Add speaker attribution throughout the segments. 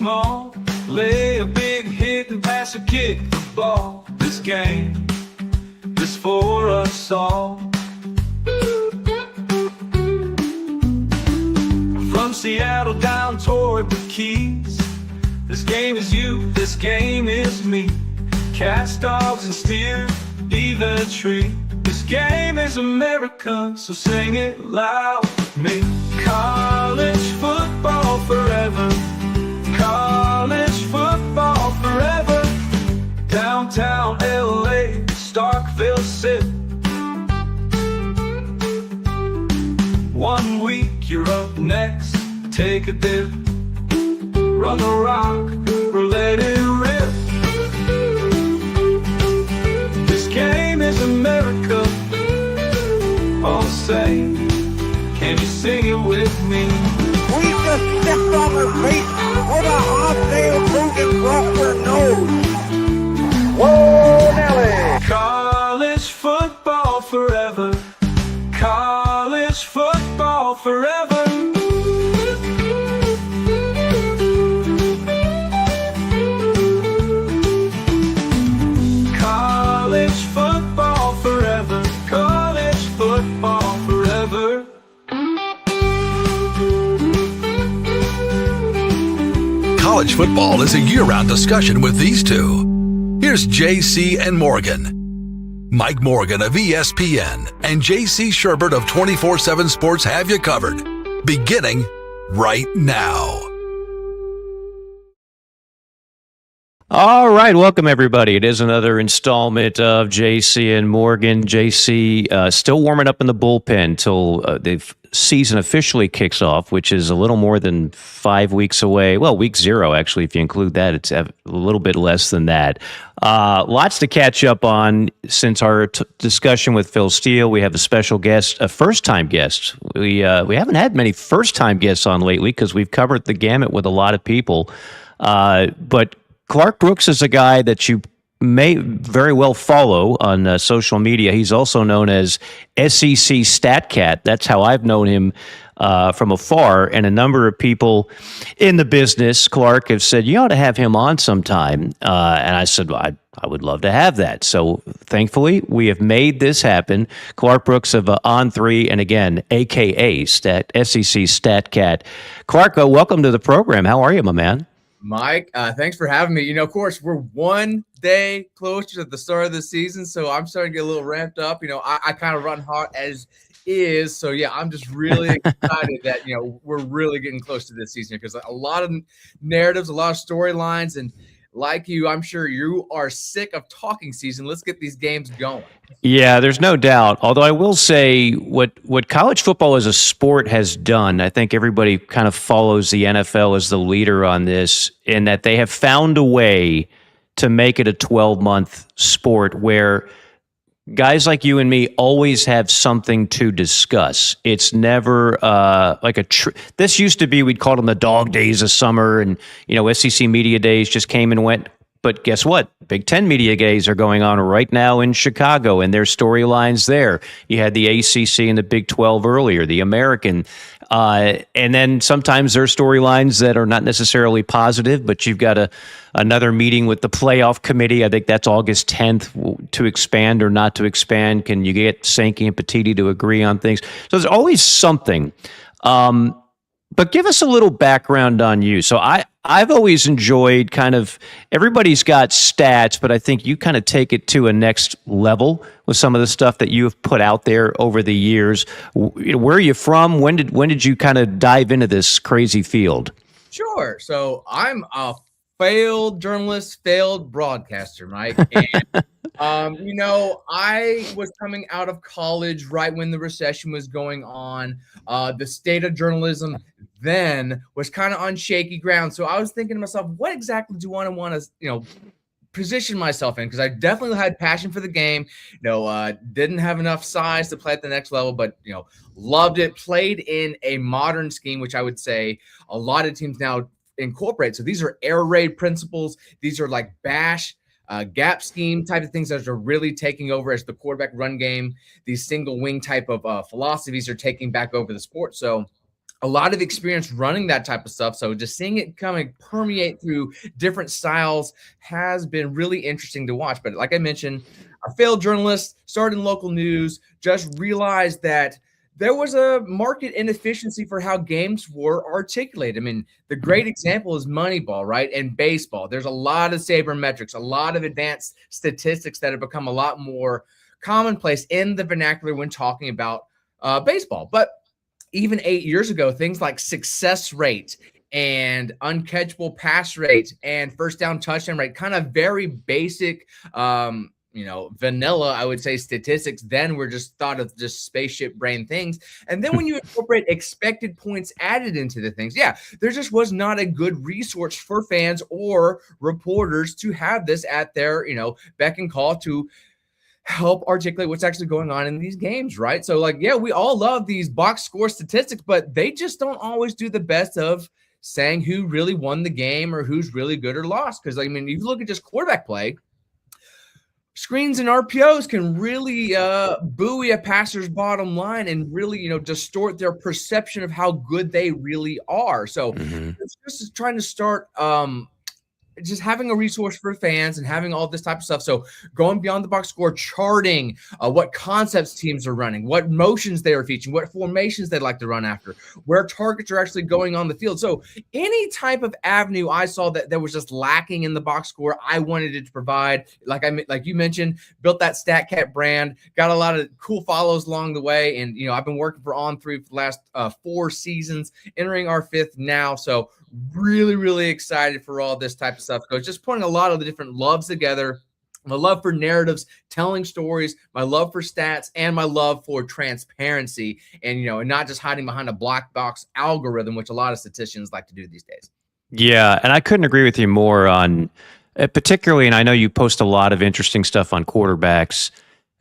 Speaker 1: small. Lay a big hit and pass or kick the ball. This game is for us all. From Seattle down toward the Keys, this game is you, this game is me. Cats, dogs, and steer, be the tree. This game is America, so sing it loud with me. College football forever. College football forever. Downtown LA, Starkville City. 1 week you're up next, take a dip. Run the rock or let it rip. This game is America. All say, can you sing it with me?
Speaker 2: We just stepped on her face with a hot-tail Logan Crawford nose. Whoa, Nelly!
Speaker 1: College football forever. College football forever. College football forever. College football forever.
Speaker 3: College football is a year-round discussion with these two. Here's JC and Morgan. Mike Morgan of ESPN and JC Sherbert of 24/7 Sports have you covered. Beginning right now.
Speaker 4: All right, welcome everybody. It is another installment of JC and Morgan. JC still warming up in the bullpen till the season officially kicks off, which is a little more than 5 weeks away. Well, week 0, actually, if you include that, it's a little bit less than that. Lots to catch up on since our discussion with Phil Steele. We have a special guest, a first-time guest. We haven't had many first-time guests on lately because we've covered the gamut with a lot of people. But Clark Brooks is a guy that you may very well follow on social media. He's also known as SEC StatCat. That's how I've known him from afar. And a number of people in the business, Clark, have said, you ought to have him on sometime. And I said, well, I would love to have that. So thankfully, we have made this happen. Clark Brooks of On3, and again, AKA SEC StatCat. Clark, welcome to the program. How are you, my man?
Speaker 5: Mike, thanks for having me. You know, of course, we're 1 day closer to the start of the season, so I'm starting to get a little ramped up. You know, I kind of run hot as is, so yeah, I'm just really excited that, you know, we're really getting close to this season because a lot of narratives, a lot of storylines, and like you, I'm sure you are sick of talking season. Let's get these games going.
Speaker 4: Yeah, there's no doubt. Although I will say what college football as a sport has done, I think everybody kind of follows the NFL as the leader on this, in that they have found a way to make it a 12-month sport where guys like you and me always have something to discuss. It's never like this used to be, we'd call them the dog days of summer, and, you know, SEC media days just came and went. But guess what? Big Ten media days are going on right now in Chicago, and there's storylines there. You had the ACC and the Big 12 earlier, the American. And then sometimes there are storylines that are not necessarily positive, but you've got another meeting with the playoff committee. I think that's August 10th, to expand or not to expand. Can you get Sankey and Petitti to agree on things? So there's always something. But give us a little background on you. So I've always enjoyed kind of, everybody's got stats, but I think you kind of take it to a next level with some of the stuff that you have put out there over the years. Where are you from? When did you kind of dive into this crazy field?
Speaker 5: Sure. So I'm a failed journalist, failed broadcaster, Mike. And, you know, I was coming out of college right when the recession was going on. The state of journalism then was kind of on shaky ground. So I was thinking to myself, what exactly do I want to, you know, position myself in? Because I definitely had passion for the game. You know, didn't have enough size to play at the next level, but, you know, loved it. Played in a modern scheme, which I would say a lot of teams now incorporate. So these are air raid principles. These are like bash, gap scheme type of things that are really taking over as the quarterback run game. These single wing type of philosophies are taking back over the sport. So a lot of experience running that type of stuff. So just seeing it kind of permeate through different styles has been really interesting to watch. But like I mentioned, a failed journalist, started in local news, just realized that there was a market inefficiency for how games were articulated. I mean, the great example is Moneyball, right? And baseball. There's a lot of sabermetrics, a lot of advanced statistics that have become a lot more commonplace in the vernacular when talking about baseball. But even 8 years ago, things like success rate and uncatchable pass rate and first down touchdown rate, kind of very basic, vanilla, I would say, statistics then were just thought of just spaceship brain things. And then when you incorporate expected points added into the things, there just was not a good resource for fans or reporters to have this at their, beck and call to help articulate what's actually going on in these games, right? So we all love these box score statistics, but they just don't always do the best of saying who really won the game or who's really good or lost. Because if you look at just quarterback play, screens and RPOs can really buoy a passer's bottom line and really, distort their perception of how good they really are. So it's just trying to start just having a resource for fans and having all this type of stuff. So going beyond the box score, charting what concepts teams are running, what motions they are featuring, what formations they'd like to run after, where targets are actually going on the field. So any type of avenue I saw that was just lacking in the box score, I wanted it to provide. Like you mentioned, built that StatCat brand, got a lot of cool follows along the way. And, I've been working for On3 for the last 4 seasons, entering our 5th now. So really, really excited for all this type of stuff. So just putting a lot of the different loves together. My love for narratives, telling stories, my love for stats, and my love for transparency, and not just hiding behind a black box algorithm, which a lot of statisticians like to do these days.
Speaker 4: Yeah, and I couldn't agree with you more on, particularly, and I know you post a lot of interesting stuff on quarterbacks.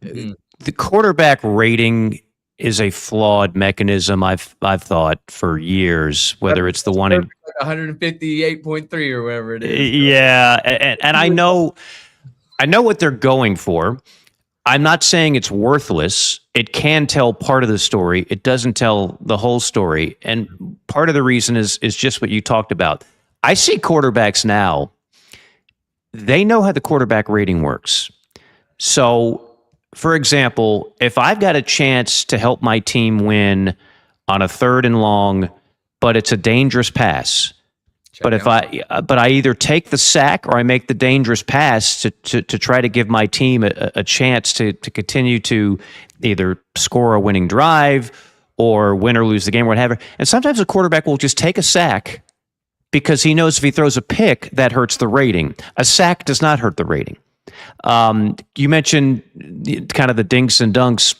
Speaker 4: The quarterback rating is a flawed mechanism. I've thought for years, whether it's the one in
Speaker 5: 158.3 or whatever it is.
Speaker 4: Yeah, and I know what they're going for. I'm not saying it's worthless. It can tell part of the story. It doesn't tell the whole story. And part of the reason is just what you talked about. I see quarterbacks now, they know how the quarterback rating works. So, for example, if I've got a chance to help my team win on a 3rd and long, but it's a dangerous pass, but I either take the sack or I make the dangerous pass to try to give my team a chance to continue to either score a winning drive or win or lose the game or whatever. And sometimes a quarterback will just take a sack because he knows if he throws a pick, that hurts the rating. A sack does not hurt the rating. You mentioned kind of the dinks and dunks,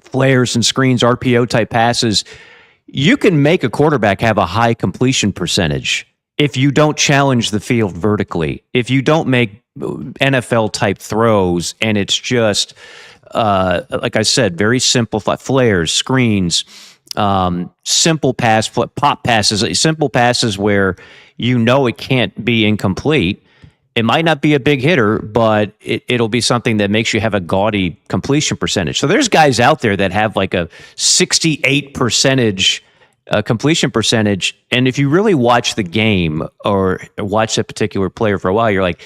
Speaker 4: flares and screens, RPO type passes. You can make a quarterback have a high completion percentage if you don't challenge the field vertically, if you don't make NFL type throws, and it's just, like I said, very simple flares, screens, simple pop passes, simple passes where it can't be incomplete. It might not be a big hitter, but it'll be something that makes you have a gaudy completion percentage. So there's guys out there that have like a 68% completion percentage. And if you really watch the game or watch that particular player for a while, you're like,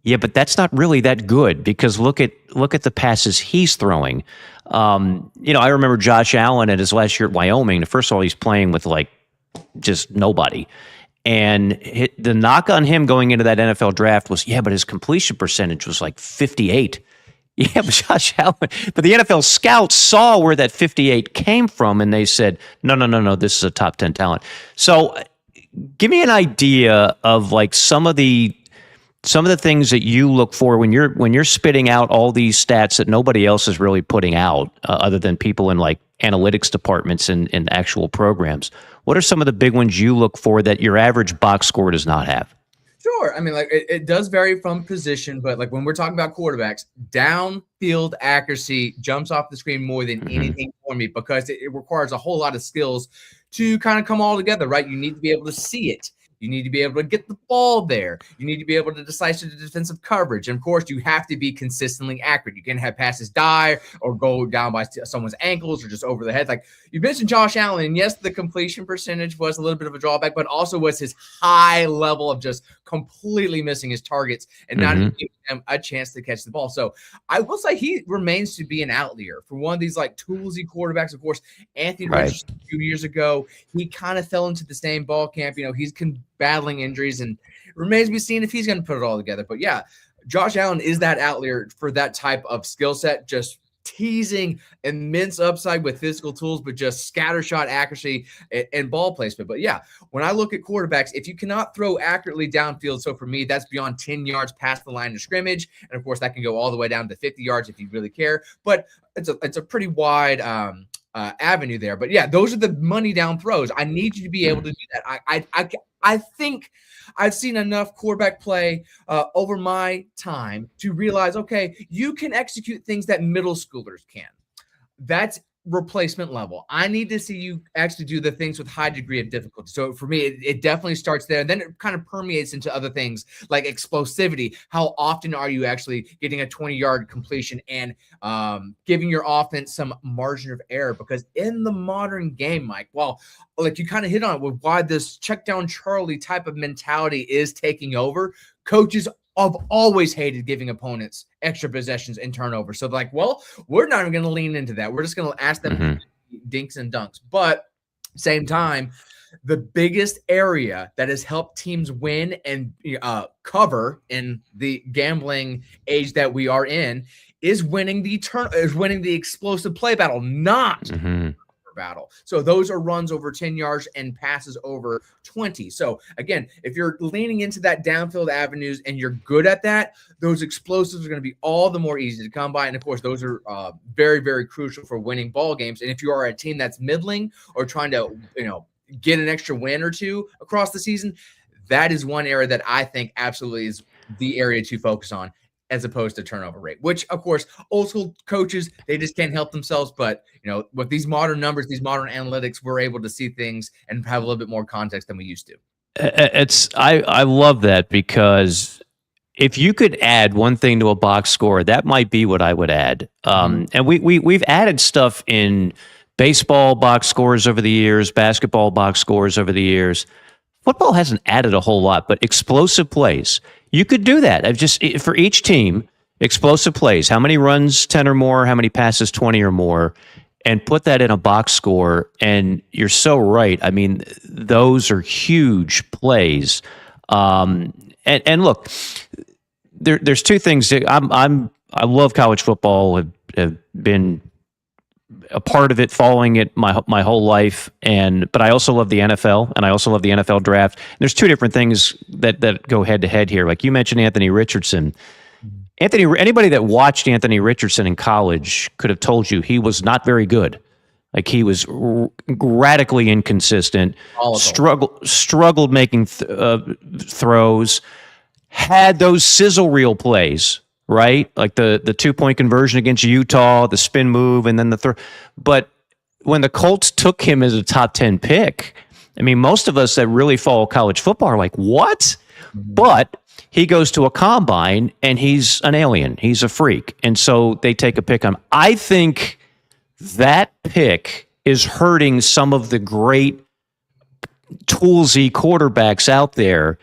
Speaker 4: yeah, but that's not really that good because look at the passes he's throwing. I remember Josh Allen at his last year at Wyoming. First of all, he's playing with just nobody. And the knock on him going into that NFL draft was, but his completion percentage was like 58. Yeah, but Josh Allen. But the NFL scouts saw where that 58 came from, and they said, no, this is a top 10 talent. So give me an idea of some of the things that you look for when you're spitting out all these stats that nobody else is really putting out, other than people in analytics departments and actual programs. What are some of the big ones you look for that your average box score does not have?
Speaker 5: Sure. I mean, it does vary from position, but when we're talking about quarterbacks, downfield accuracy jumps off the screen more than anything for me because it requires a whole lot of skills to kind of come all together, right? You need to be able to see it. You need to be able to get the ball there. You need to be able to decipher the defensive coverage. And of course, you have to be consistently accurate. You can have passes die or go down by someone's ankles or just over the head. Like you mentioned Josh Allen, and yes, the completion percentage was a little bit of a drawback, but also was his high level of just completely missing his targets and not even giving them a chance to catch the ball. So I will say he remains to be an outlier for one of these like toolsy quarterbacks. Of course, Anthony Richardson a few years ago, he kind of fell into the same ball camp. You know, he's battling injuries, and it remains to be seen if he's going to put it all together. But yeah, Josh Allen is that outlier for that type of skill set, just teasing immense upside with physical tools, but just scattershot accuracy and ball placement. But yeah, when I look at quarterbacks, if you cannot throw accurately downfield, so for me, that's beyond 10 yards past the line of scrimmage. And of course, that can go all the way down to 50 yards if you really care. But it's a pretty wide avenue there. But yeah, those are the money down throws. I need you to be able to do that. I think I've seen enough quarterback play over my time to realize, okay, you can execute things that middle schoolers can. That's replacement level. I need to see you actually do the things with high degree of difficulty. So for me, it definitely starts there. And then it kind of permeates into other things like explosivity. How often are you actually getting a 20-yard completion and giving your offense some margin of error? Because in the modern game, Mike, well, like you kind of hit on it with why this check down Charlie type of mentality is taking over. Coaches I've always hated giving opponents extra possessions and turnovers. So like, well, we're not even going to lean into that. We're just going to ask them dinks and dunks. But same time, the biggest area that has helped teams win and cover in the gambling age that we are in is winning the explosive play battle, not battle. So those are runs over 10 yards and passes over 20. So again, if you're leaning into that downfield avenues and you're good at that, those explosives are going to be all the more easy to come by. And of course, those are very, very crucial for winning ball games. And if you are a team that's middling or trying to, get an extra win or two across the season, that is one area that I think absolutely is the area to focus on, as opposed to turnover rate, which of course, old school coaches, they just can't help themselves. But, with these modern numbers, these modern analytics, we're able to see things and have a little bit more context than we used to.
Speaker 4: I love that, because if you could add one thing to a box score, that might be what I would add. And we've added stuff in baseball box scores over the years, basketball box scores over the years. Football hasn't added a whole lot, but explosive plays, you could do that. I've just, for each team, explosive plays, how many runs, 10 or more, how many passes, 20 or more, and put that in a box score. And you're so right. I mean, those are huge plays. And look, there's two things. I love college football. Have been a part of it, following it my whole life, but I also love the NFL, and I also love the NFL draft. There's two different things that go head to head here. Like you mentioned, Anthony Richardson. Anybody that watched Anthony Richardson in college could have told you he was not very good. Like, he was radically inconsistent, struggled making throws, had those sizzle reel plays, right? Like the 2-point conversion against Utah, the spin move, and then the throw. But when the Colts took him as a top 10 pick, I mean, most of us that really follow college football are like, what? But he goes to a combine and he's an alien. He's a freak. And so they take a pick on him. I think that pick is hurting some of the great toolsy quarterbacks out there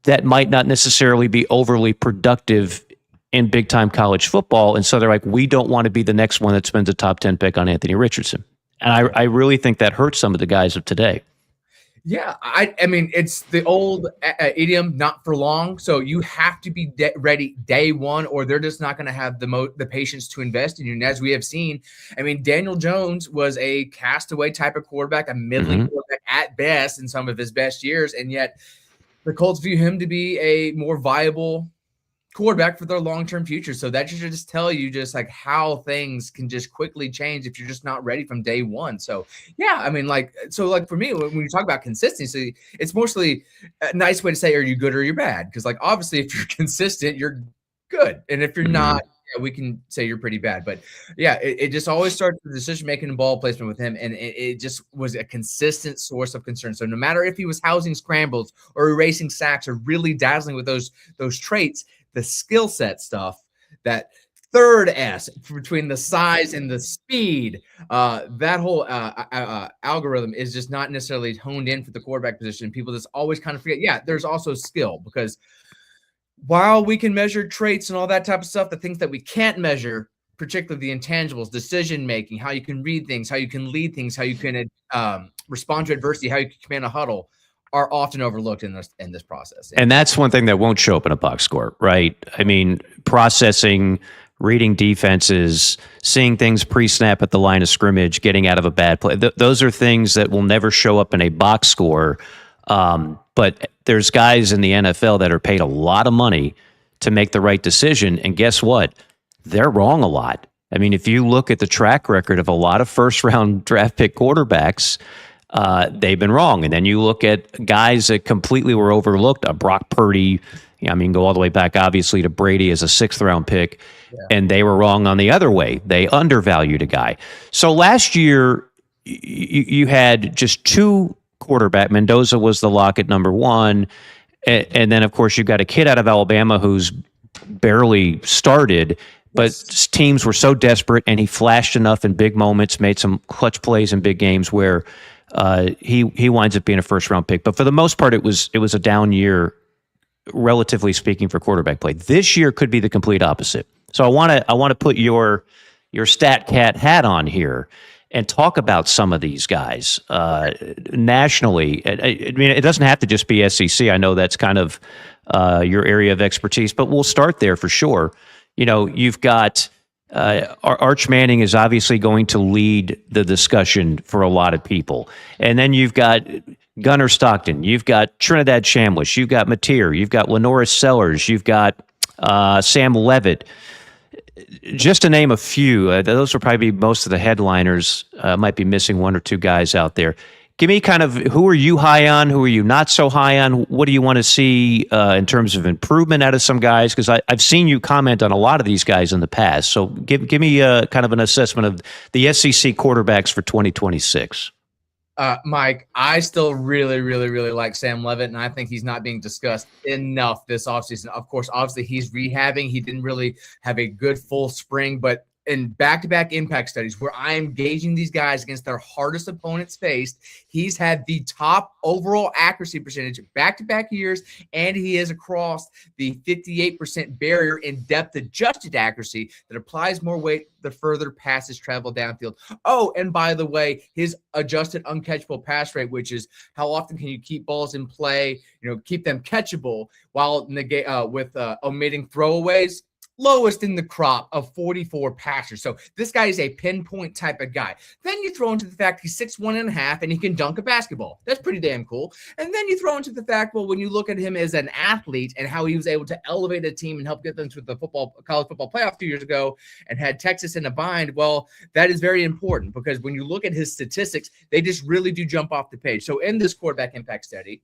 Speaker 4: that might not necessarily be overly productive in big-time college football. And so they're like, we don't want to be the next one that spends a top 10 pick on Anthony Richardson. And I really think that hurts some of the guys of today.
Speaker 5: Yeah, I mean, it's the old idiom, not for long. So you have to be ready day one, or they're just not going to have the patience to invest in you. And as we have seen, I mean, Daniel Jones was a castaway type of quarterback, a middling quarterback at best in some of his best years. And yet the Colts view him to be a more viable quarterback for their long-term future. So that should just tell you just like how things can just quickly change if you're just not ready from day one. So yeah, I mean, like for me, when you talk about consistency, it's mostly a nice way to say, are you good or you're bad? Because like, obviously if you're consistent, you're good. And if you're not, yeah, we can say you're pretty bad. But yeah, it just always starts with decision making and ball placement with him, and it just was a consistent source of concern. So no matter if he was housing scrambles or erasing sacks or really dazzling with those traits, the skill set stuff, that third S between the size and the speed, that whole algorithm is just not necessarily honed in for the quarterback position. People just always kind of forget. Yeah, there's also skill, because while we can measure traits and all that type of stuff, the things that we can't measure, particularly the intangibles, decision making, how you can read things, how you can lead things, how you can respond to adversity, how you can command a huddle, are often overlooked in this process.
Speaker 4: And that's one thing that won't show up in a box score, right? I mean, processing, reading defenses, seeing things pre-snap at the line of scrimmage, getting out of a bad play. Those are things that will never show up in a box score. But there's guys in the NFL that are paid a lot of money to make the right decision. And guess what? They're wrong a lot. I mean, if you look at the track record of a lot of first-round draft pick quarterbacks, they've been wrong. And then you look at guys that completely were overlooked, a Brock Purdy, I mean, go all the way back, obviously, to Brady as a 6th-round pick, and they were wrong on the other way. They undervalued a guy. So last year, you had just 2 quarterback. Mendoza was the lock at number 1. And then, of course, you've got a kid out of Alabama who's barely started, but teams were so desperate, and he flashed enough in big moments, made some clutch plays in big games where he winds up being a first-round pick. But for the most part, it was a down year, relatively speaking, for quarterback play. This year could be the complete opposite. So I want to put your StatCat hat on here and talk about some of these guys nationally. I mean, it doesn't have to just be SEC. I know that's kind of your area of expertise, but we'll start there for sure. You know, you've got Arch Manning is obviously going to lead the discussion for a lot of people. And then you've got Gunnar Stockton, you've got Trinidad Shamlish, you've got Mateer, you've got Lenoris Sellers, you've got Sam Levitt. Just to name a few, those will probably be most of the headliners. Might be missing 1 or 2 guys out there. Give me kind of, who are you high on? Who are you not so high on? What do you want to see in terms of improvement out of some guys? Because I've seen you comment on a lot of these guys in the past. So give me kind of an assessment of the SEC quarterbacks for 2026.
Speaker 5: Mike, I still really, really, really like Sam Levitt, and I think he's not being discussed enough this offseason. Of course, obviously, he's rehabbing. He didn't really have a good full spring, but in back-to-back impact studies where I am gauging these guys against their hardest opponents faced, he's had the top overall accuracy percentage back-to-back years, and he is across the 58% barrier in depth-adjusted accuracy that applies more weight the further passes travel downfield. Oh, and by the way, his adjusted uncatchable pass rate, which is how often can you keep balls in play, keep them catchable while omitting throwaways, lowest in the crop of 44 passers. So this guy is a pinpoint type of guy. Then you throw into the fact he's 6'1.5" and he can dunk a basketball. That's pretty damn cool. And then you throw into the fact, well, when you look at him as an athlete and how he was able to elevate a team and help get them to the college football playoff 2 years ago and had Texas in a bind, well, that is very important because when you look at his statistics, they just really do jump off the page. So in this quarterback impact study,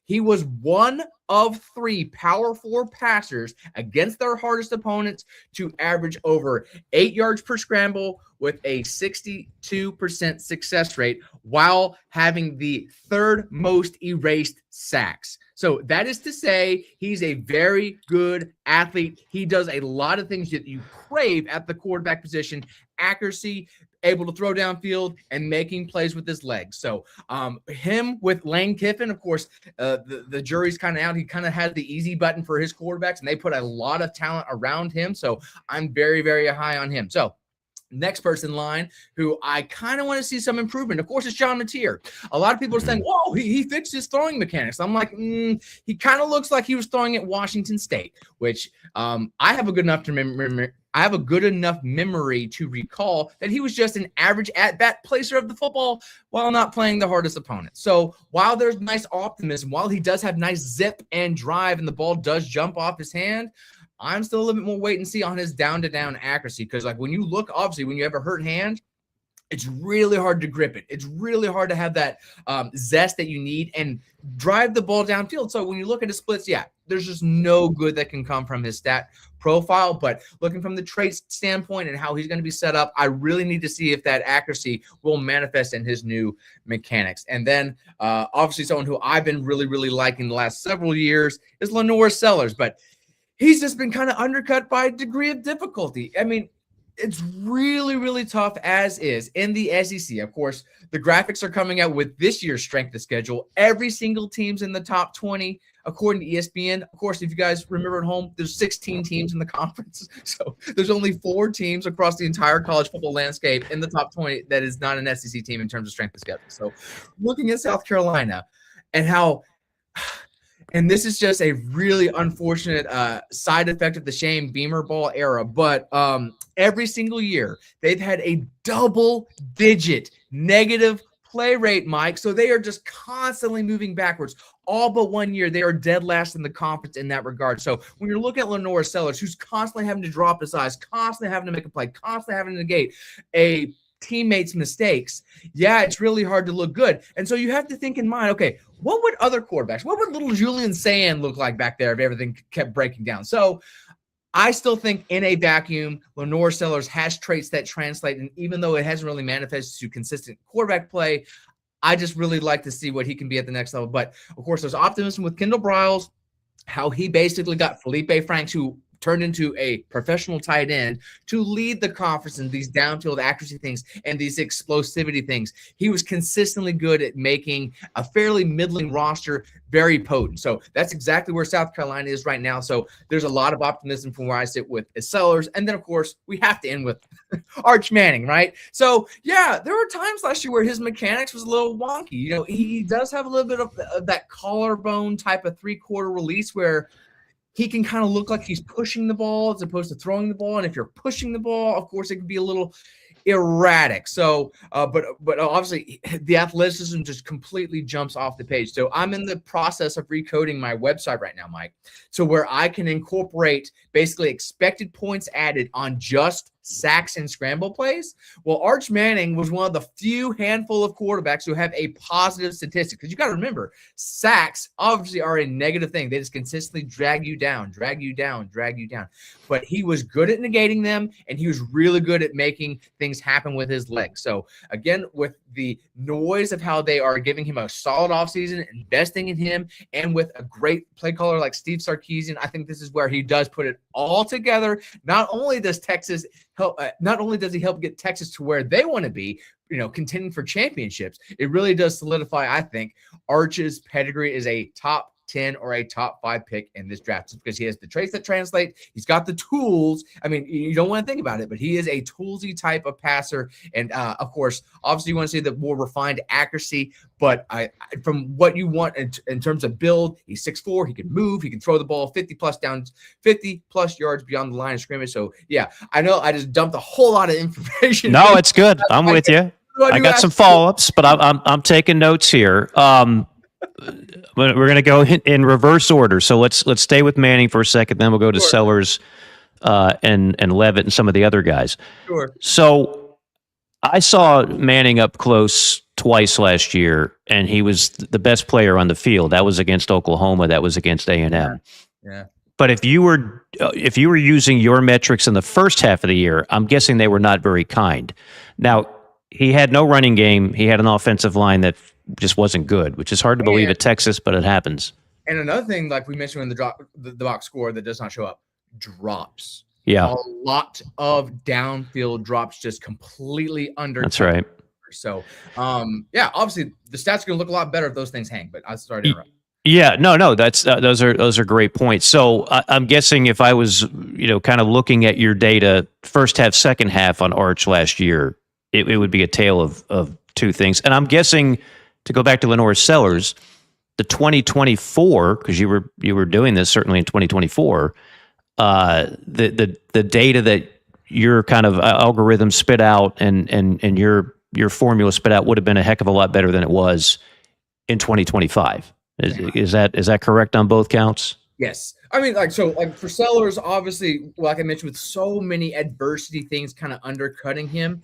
Speaker 5: he was 1 of 3 Power 4 passers against their hardest opponents to average over 8 yards per scramble with a 62% success rate while having the 3rd most erased sacks. So that is to say he's a very good athlete. He does a lot of things that you crave at the quarterback position: accuracy, able to throw downfield, and making plays with his legs. So him with Lane Kiffin, of course, the jury's kind of out. He kind of has the easy button for his quarterbacks, and they put a lot of talent around him. So I'm very, very high on him. So next person in line who I kind of want to see some improvement, of course, is John Mateer. A lot of people are saying, whoa, he fixed his throwing mechanics. I'm like, he kind of looks like he was throwing at Washington State, which I have a good enough memory to recall that he was just an average at-bat placer of the football while not playing the hardest opponent. So while there's nice optimism, while he does have nice zip and drive and the ball does jump off his hand, I'm still a little bit more wait and see on his down-to-down accuracy because, like, when you look, obviously, when you have a hurt hand, it's really hard to grip it. It's really hard to have that zest that you need and drive the ball downfield. So when you look at his splits, yeah, there's just no good that can come from his stat profile. But looking from the traits standpoint and how he's going to be set up, I really need to see if that accuracy will manifest in his new mechanics. And then obviously someone who I've been really, really liking the last several years is Lenore Sellers, but he's just been kind of undercut by a degree of difficulty. I mean, it's really, really tough as is in the SEC. Of course, the graphics are coming out with this year's strength of schedule. Every single team's in the top 20, according to ESPN. Of course, if you guys remember at home, there's 16 teams in the conference. So there's only 4 teams across the entire college football landscape in the top 20 that is not an SEC team in terms of strength of schedule. So looking at South Carolina and how – and this is just a really unfortunate side effect of the Shane Beamer ball era. But every single year, they've had a double-digit negative play rate, Mike. So they are just constantly moving backwards. All but 1 year, they are dead last in the conference in that regard. So when you're looking at Lenore Sellers, who's constantly having to drop his eyes, constantly having to make a play, constantly having to negate a teammates' mistakes, yeah, it's really hard to look good. And so you have to think in mind, okay, what would other quarterbacks, what would little Julian Sand look like back there if everything kept breaking down? So I still think in a vacuum, Lenore Sellers has traits that translate, and even though it hasn't really manifested to consistent quarterback play, I just really like to see what he can be at the next level. But of course, there's optimism with Kendall Briles, how he basically got Felipe Franks, who turned into a professional tight end, to lead the conference in these downfield accuracy things and these explosivity things. He was consistently good at making a fairly middling roster very potent. So that's exactly where South Carolina is right now. So there's a lot of optimism from where I sit with Sellers. And then, of course, we have to end with Arch Manning, right? So, yeah, there were times last year where his mechanics was a little wonky. You know, he does have a little bit of that collarbone type of three-quarter release where he can kind of look like he's pushing the ball as opposed to throwing the ball. And if you're pushing the ball, of course, it can be a little erratic. So, but obviously the athleticism just completely jumps off the page. So I'm in the process of recoding my website right now, Mike, so where I can incorporate basically expected points added on just sacks and scramble plays. Well, Arch Manning was one of the few handful of quarterbacks who have a positive statistic, because you got to remember, sacks obviously are a negative thing. They just consistently drag you down. But he was good at negating them, and he was really good at making things happen with his legs. So again, with the noise of how they are giving him a solid offseason, investing in him, and with a great play caller like Steve Sarkisian, I think this is where he does put it all together. Not only does he help get Texas to where they want to be, you know, contending for championships, it really does solidify, I think, Arch's pedigree is a top 10 or a top 5 pick in this draft, because he has the traits that translate. He's got the tools. I mean, you don't want to think about it, but he is a toolsy type of passer. And of course, obviously you want to see the more refined accuracy, but from what you want in terms of build, he's 6'4", he can move, he can throw the ball 50 plus yards beyond the line of scrimmage. So yeah, I know I just dumped a whole lot of information.
Speaker 4: No, it's good. I'm with you. I got some follow-ups, but I'm taking notes here. We're going to go in reverse order. So let's stay with Manning for a second, then we'll go to Sellers and Levitt and some of the other guys.
Speaker 5: Sure.
Speaker 4: So I saw Manning up close twice last year, and he was the best player on the field. That was against Oklahoma. That was against A&M.
Speaker 5: Yeah.
Speaker 4: But if you were using your metrics in the first half of the year, I'm guessing they were not very kind. Now, he had no running game. He had an offensive line that just wasn't good, which is hard to believe at Texas, but it happens.
Speaker 5: And another thing, like we mentioned in the box score that does not show up, drops.
Speaker 4: Yeah.
Speaker 5: A lot of downfield drops, just completely under.
Speaker 4: That's right.
Speaker 5: So, yeah, obviously the stats are going to look a lot better if those things hang, but I started to interrupt.
Speaker 4: Yeah, no, that's those are great points. So I'm guessing if I was, kind of looking at your data, first half, second half on Arch last year, it would be a tale of two things. And I'm guessing, to go back to Lenore Sellers, the 2024, because you were doing this certainly in 2024, the data that your kind of algorithm spit out and your formula spit out would have been a heck of a lot better than it was in 2025. Is that correct on both counts?
Speaker 5: Yes. I mean, for Sellers, obviously, like I mentioned, with so many adversity things kind of undercutting him,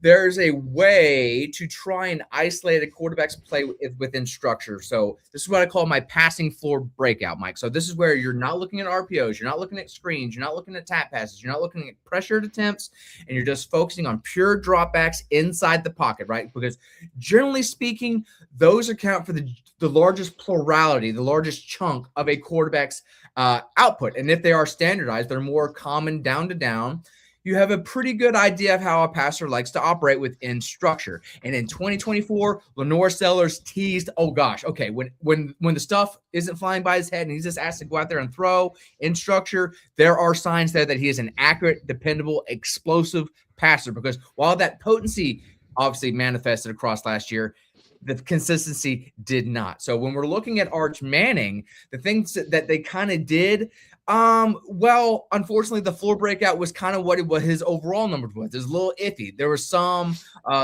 Speaker 5: there's a way to try and isolate a quarterback's play within structure. So this is what I call my passing floor breakout, Mike. So this is where you're not looking at RPOs, you're not looking at screens, you're not looking at tap passes, you're not looking at pressured attempts, and you're just focusing on pure dropbacks inside the pocket, right? Because generally speaking, those account for the largest plurality, the largest chunk of a quarterback's output. And if they are standardized, they're more common down to down. You have a pretty good idea of how a passer likes to operate within structure. And in 2024, Lenore Sellers teased, oh gosh, okay, when the stuff isn't flying by his head and he's just asked to go out there and throw in structure, there are signs there that he is an accurate, dependable, explosive passer. Because while that potency obviously manifested across last year, the consistency did not. So when we're looking at Arch Manning, the things that they kind of did, well, unfortunately, the floor breakout was kind of what his overall numbers was. It was a little iffy. There were some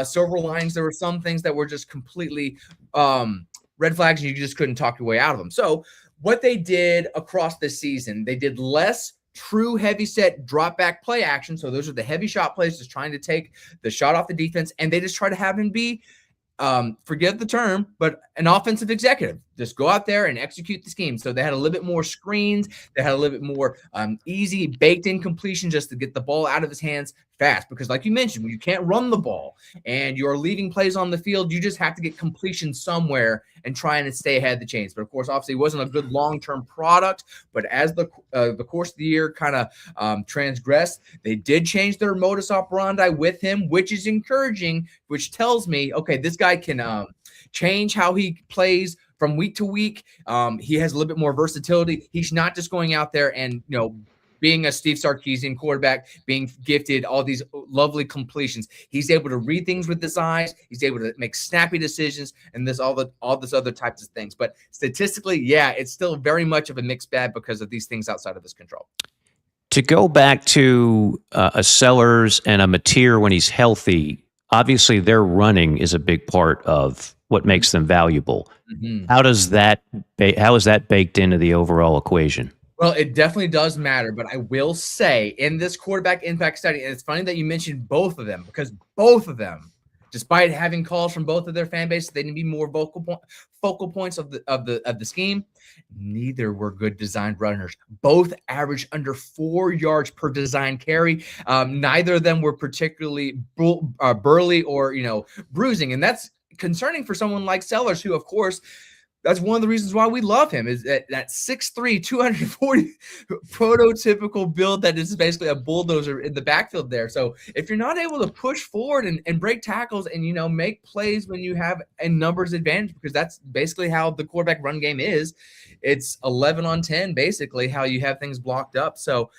Speaker 5: silver linings. There were some things that were just completely red flags, and you just couldn't talk your way out of them. So what they did across the season, they did less true heavy set drop back play action. So those are the heavy shot plays, just trying to take the shot off the defense, and they just try to have him be forget the term, but an offensive executive. Just go out there and execute the scheme. So they had a little bit more screens. They had a little bit more easy baked-in completion just to get the ball out of his hands fast. Because like you mentioned, when you can't run the ball and you're leaving plays on the field, you just have to get completion somewhere and try and stay ahead of the chains. But of course, obviously, it wasn't a good long-term product. But as the course of the year kind of transgressed, they did change their modus operandi with him, which is encouraging, which tells me, okay, this guy can change how he plays from week to week. He has a little bit more versatility. He's not just going out there and, being a Steve Sarkisian quarterback, being gifted all these lovely completions. He's able to read things with his eyes. He's able to make snappy decisions and all this other types of things. But statistically, yeah, it's still very much of a mixed bag because of these things outside of his control.
Speaker 4: To go back to a Sellers and a Mateer when he's healthy, obviously their running is a big part of what makes them valuable. Mm-hmm. How is that baked into the overall equation?
Speaker 5: Well, it definitely does matter, but I will say in this quarterback impact study, and it's funny that you mentioned both of them, because both of them, despite having calls from both of their fan bases, they need to be more focal points of the scheme. Neither were good designed runners. Both averaged under 4 yards per design carry. Neither of them were particularly burly or bruising, and that's concerning for someone like Sellers, who, of course, that's one of the reasons why we love him, is that 6'3", 240 prototypical build that is basically a bulldozer in the backfield there. So if you're not able to push forward and break tackles and, make plays when you have a numbers advantage, because that's basically how the quarterback run game is. It's 11 on 10, basically, how you have things blocked up. So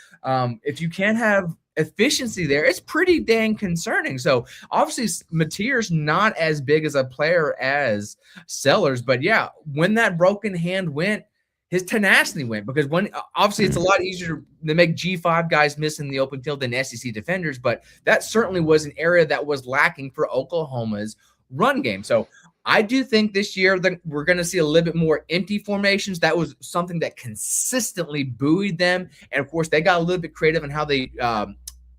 Speaker 5: if you can't have efficiency there, it's pretty dang concerning. So obviously Mateer's not as big as a player as Sellers, but yeah, when that broken hand went, his tenacity went, because obviously it's a lot easier to make G5 guys miss in the open field than SEC defenders, but that certainly was an area that was lacking for Oklahoma's run game. So I do think this year that we're going to see a little bit more empty formations. That was something that consistently buoyed them. And of course, they got a little bit creative in how they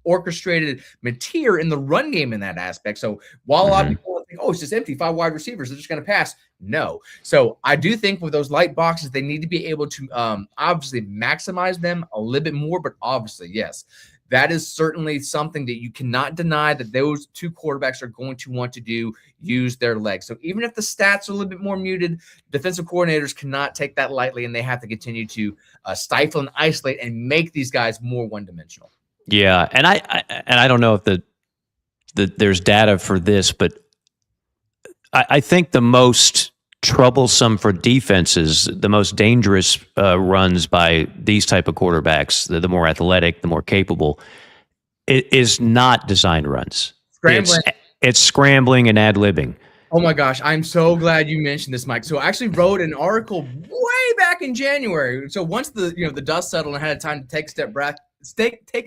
Speaker 5: orchestrated Mateer in the run game in that aspect. So while a lot of people think, oh, it's just empty, 5 wide receivers, they're just going to pass. No. So I do think with those light boxes, they need to be able to obviously maximize them a little bit more. But obviously, yes, that is certainly something that you cannot deny that those two quarterbacks are going to want to do, use their legs. So even if the stats are a little bit more muted, defensive coordinators cannot take that lightly, and they have to continue to stifle and isolate and make these guys more one-dimensional.
Speaker 4: Yeah, and I don't know if there's data for this, but I think the most troublesome for defenses, the most dangerous runs by these type of quarterbacks, the more athletic, the more capable, it is not design runs.
Speaker 5: Scrambling.
Speaker 4: It's scrambling and ad-libbing.
Speaker 5: Oh my gosh, I'm so glad you mentioned this, Mike. So I actually wrote an article way back in January. So once the dust settled and I had time to take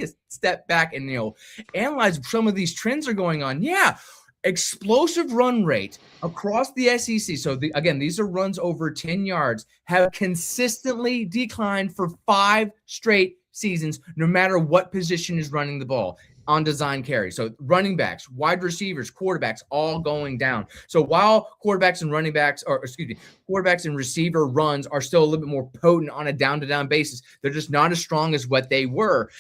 Speaker 5: a step back and analyze some of these trends are going on. Yeah. Explosive run rate across the SEC. So again, these are runs over 10 yards, have consistently declined for 5 straight seasons, no matter what position is running the ball. on design carry. So running backs, wide receivers, quarterbacks, all going down. So while quarterbacks and quarterbacks and receiver runs are still a little bit more potent on a down-to-down basis, they're just not as strong as what they were.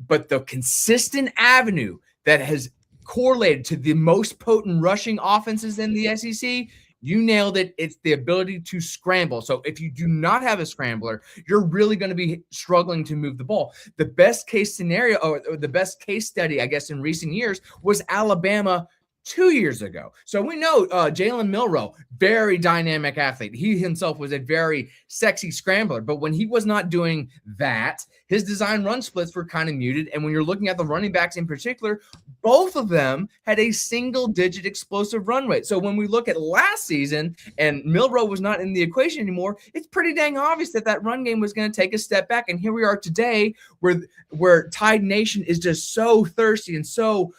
Speaker 5: But the consistent avenue that has correlated to the most potent rushing offenses in the SEC, you nailed it. It's the ability to scramble. So if you do not have a scrambler, you're really going to be struggling to move the ball. The best case scenario, or the best case study, I guess, in recent years was Alabama 2 years ago. So we know Jalen Milroe, very dynamic athlete. He himself was a very sexy scrambler, but when he was not doing that, his design run splits were kind of muted. And when you're looking at the running backs in particular, both of them had a single-digit explosive run rate. So when we look at last season and Milroe was not in the equation anymore, it's pretty dang obvious that that run game was going to take a step back. And here we are today where Tide Nation is just so thirsty and so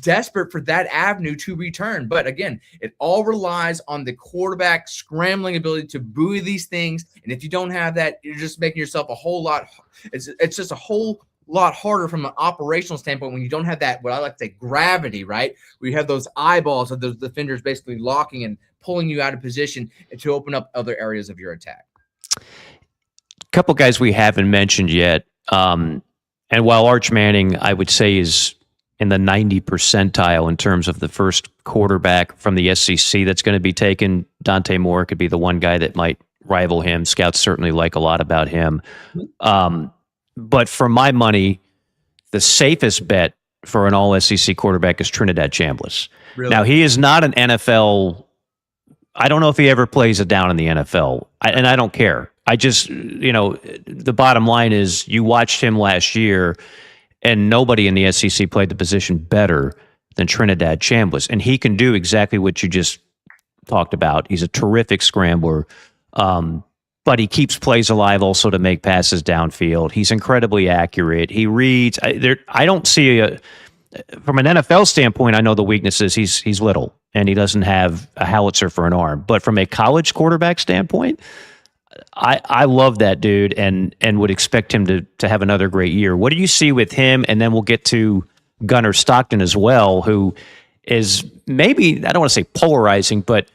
Speaker 5: desperate for that avenue to return. But again, it all relies on the quarterback scrambling ability to buoy these things. And if you don't have that, you're just making yourself a whole lot. It's just a whole lot harder from an operational standpoint when you don't have that, what I like to say, gravity, right? Where you have those eyeballs of those defenders basically locking and pulling you out of position and to open up other areas of your attack.
Speaker 4: A couple guys we haven't mentioned yet. And while Arch Manning, I would say, is in the 90 percentile in terms of the first quarterback from the SEC that's going to be taken, Dante Moore could be the one guy that might rival him. Scouts certainly like a lot about him. But for my money, the safest bet for an all-SEC quarterback is Trinidad Chambliss.
Speaker 5: Really?
Speaker 4: Now, he is not an NFL. I don't know if he ever plays it down in the NFL, and I don't care. I just, the bottom line is you watched him last year, and nobody in the SEC played the position better than Trinidad Chambliss. And he can do exactly what you just talked about. He's a terrific scrambler. But he keeps plays alive also to make passes downfield. He's incredibly accurate. He reads. I don't see from an NFL standpoint, I know the weakness is he's little and he doesn't have a howitzer for an arm. But from a college quarterback standpoint, I love that dude and would expect him to have another great year. What do you see with him? And then we'll get to Gunnar Stockton as well, who is maybe, I don't want to say polarizing, but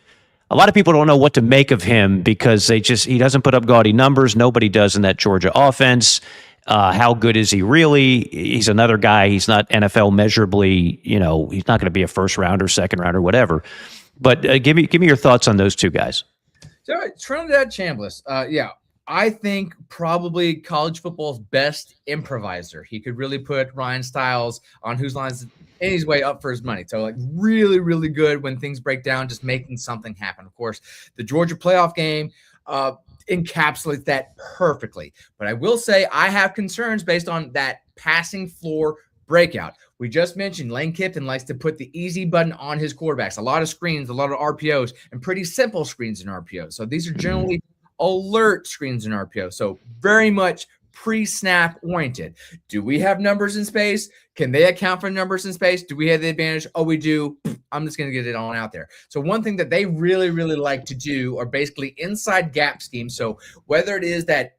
Speaker 4: a lot of people don't know what to make of him because he doesn't put up gaudy numbers. Nobody does in that Georgia offense. How good is he really? He's another guy. He's not NFL measurably, he's not going to be a first rounder, second rounder, whatever. But give me your thoughts on those two guys.
Speaker 5: So Trinidad Chambliss, I think probably college football's best improviser. He could really put Ryan Stiles on whose lines and he's way up for his money. So really, really good when things break down, just making something happen. Of course, the Georgia playoff game encapsulates that perfectly. But I will say I have concerns based on that passing floor breakout. We just mentioned Lane Kiffin likes to put the easy button on his quarterbacks. A lot of screens, a lot of RPOs, and pretty simple screens in RPOs. So these are generally alert screens in RPO. So very much pre-snap oriented. Do we have numbers in space? Can they account for numbers in space? Do we have the advantage? Oh, we do. I'm just going to get it on out there. So one thing that they really, really like to do are basically inside gap schemes. So whether it is that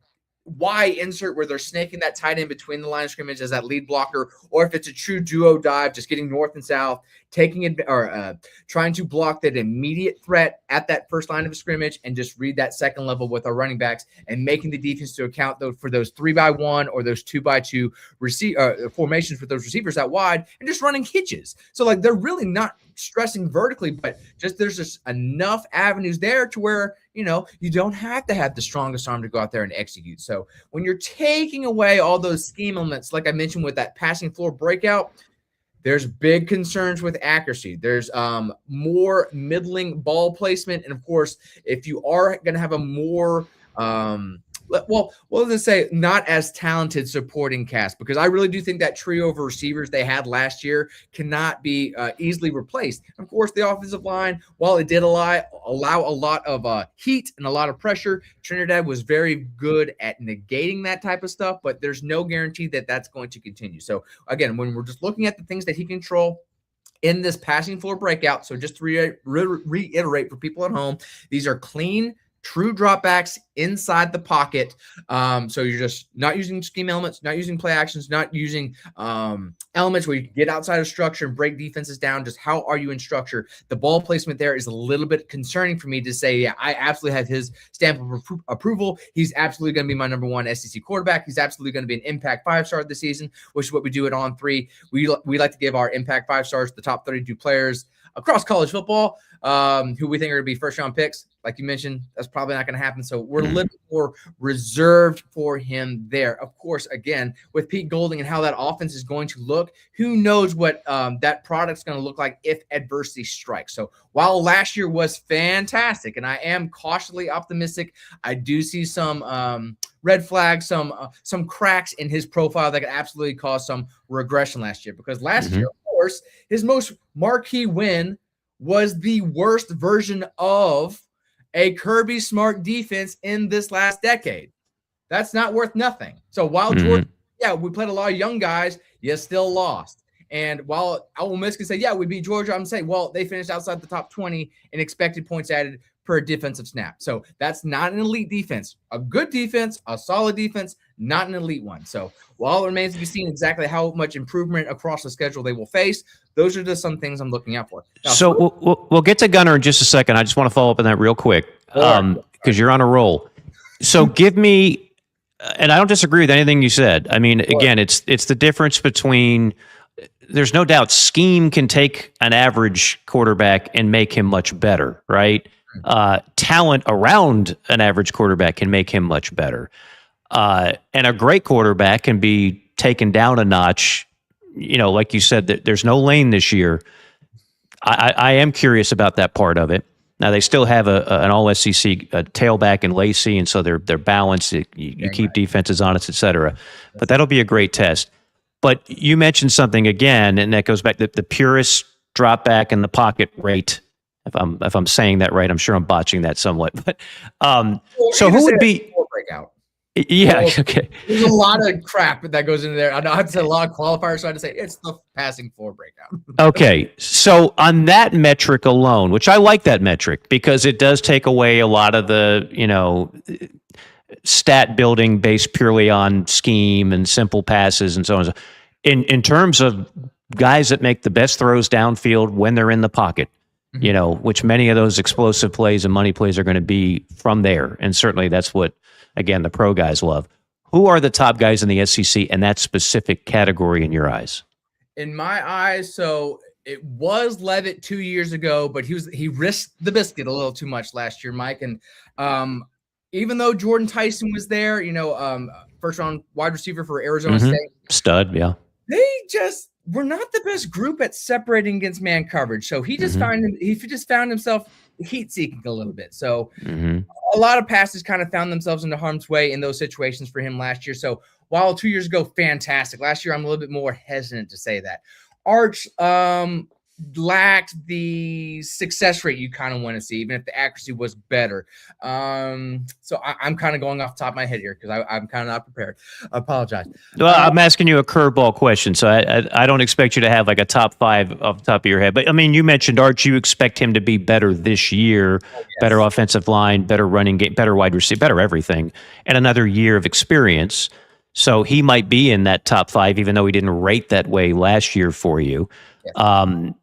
Speaker 5: Y insert where they're snaking that tight end between the line of scrimmage as that lead blocker, or if it's a true duo dive, just getting north and south, taking it or trying to block that immediate threat at that first line of scrimmage and just read that second level with our running backs and making the defense to account for those 3x1 or those 2x2 formations with those receivers out wide and just running hitches. So they're really not stressing vertically, but there's just enough avenues there to where you don't have to have the strongest arm to go out there and execute. So when you're taking away all those scheme elements, like I mentioned with that passing floor breakout, there's big concerns with accuracy. There's more middling ball placement. And of course, if you are going to have a more let's say not as talented supporting cast, because I really do think that trio of receivers they had last year cannot be easily replaced. Of course, the offensive line, while it did allow a lot of heat and a lot of pressure, Trinidad was very good at negating that type of stuff, but there's no guarantee that that's going to continue. So again, when we're just looking at the things that he control in this passing floor breakout, so just to reiterate for people at home, these are clean true dropbacks inside the pocket. So you're just not using scheme elements, not using play actions, not using elements where you can get outside of structure and break defenses down. Just how are you in structure? The ball placement there is a little bit concerning for me to say, yeah, I absolutely have his stamp of approval. He's absolutely going to be my number one SEC quarterback. He's absolutely going to be an impact 5-star this season, which is what we do at On 3. We like to give our impact 5-stars, the top 32 players across college football, who we think are going to be first-round picks. Like you mentioned, that's probably not going to happen. So we're a little more reserved for him there. Of course, again, with Pete Golding and how that offense is going to look, who knows what that product's going to look like if adversity strikes. So while last year was fantastic, and I am cautiously optimistic, I do see some red flags, some cracks in his profile that could absolutely cause some regression last year. Because last year, of course, his most marquee win was the worst version of a Kirby Smart defense in this last decade. That's not worth nothing. So while Georgia, we played a lot of young guys, you still lost. And while Ole Miss can say, yeah, we beat Georgia, I'm saying, well, they finished outside the top 20 in expected points added per defensive snap. So that's not an elite defense. A good defense, a solid defense, not an elite one. So while it remains to be seen exactly how much improvement across the schedule they will face, those are just some things I'm looking out for. Now,
Speaker 4: so we'll get to Gunner in just a second. I just want to follow up on that real quick because you're on a roll. So give me, and I don't disagree with anything you said. I mean, again, it's the difference between, there's no doubt scheme can take an average quarterback and make him much better, right? Talent around an average quarterback can make him much better. And a great quarterback can be taken down a notch. You know, like you said, that there's no Lane this year. I am curious about that part of it. Now they still have an all SEC tailback in Lacey, and so they're balanced. You keep defenses honest, et cetera. But that'll be a great test. But you mentioned something again, and that goes back to the purest drop back in the pocket rate. If I'm saying that right, I'm sure I'm botching that somewhat. But so who would be
Speaker 5: breakout?
Speaker 4: Yeah, okay.
Speaker 5: There's a lot of crap that goes into there. I know I'd say a lot of qualifiers, so I had to say it's the passing floor breakout.
Speaker 4: Okay, so on that metric alone, which I like that metric because it does take away a lot of the, stat building based purely on scheme and simple passes and so on. In terms of guys that make the best throws downfield when they're in the pocket, which many of those explosive plays and money plays are going to be from there. And certainly that's what, again, the pro guys love. Who are the top guys in the SEC in that specific category in your eyes? In
Speaker 5: my eyes, so it was Levitt 2 years ago, but he risked the biscuit a little too much last year, Mike. And even though Jordan Tyson was there, first round wide receiver for Arizona State.
Speaker 4: Stud, yeah.
Speaker 5: They just were not the best group at separating against man coverage. So he just found himself heat seeking a little bit. So a lot of passes kind of found themselves into harm's way in those situations for him last year. So while 2 years ago, fantastic. Last year, I'm a little bit more hesitant to say that. Arch lacked the success rate you kind of want to see, even if the accuracy was better. So I'm kind of going off the top of my head here because I'm kind of not prepared. I apologize.
Speaker 4: Well, I'm asking you a curveball question, so I don't expect you to have like a top five off the top of your head. But, I mean, you mentioned Arch. You expect him to be better this year, better offensive line, better running game, better wide receiver, better everything, and another year of experience. So he might be in that top five, even though he didn't rate that way last year for you. Yes.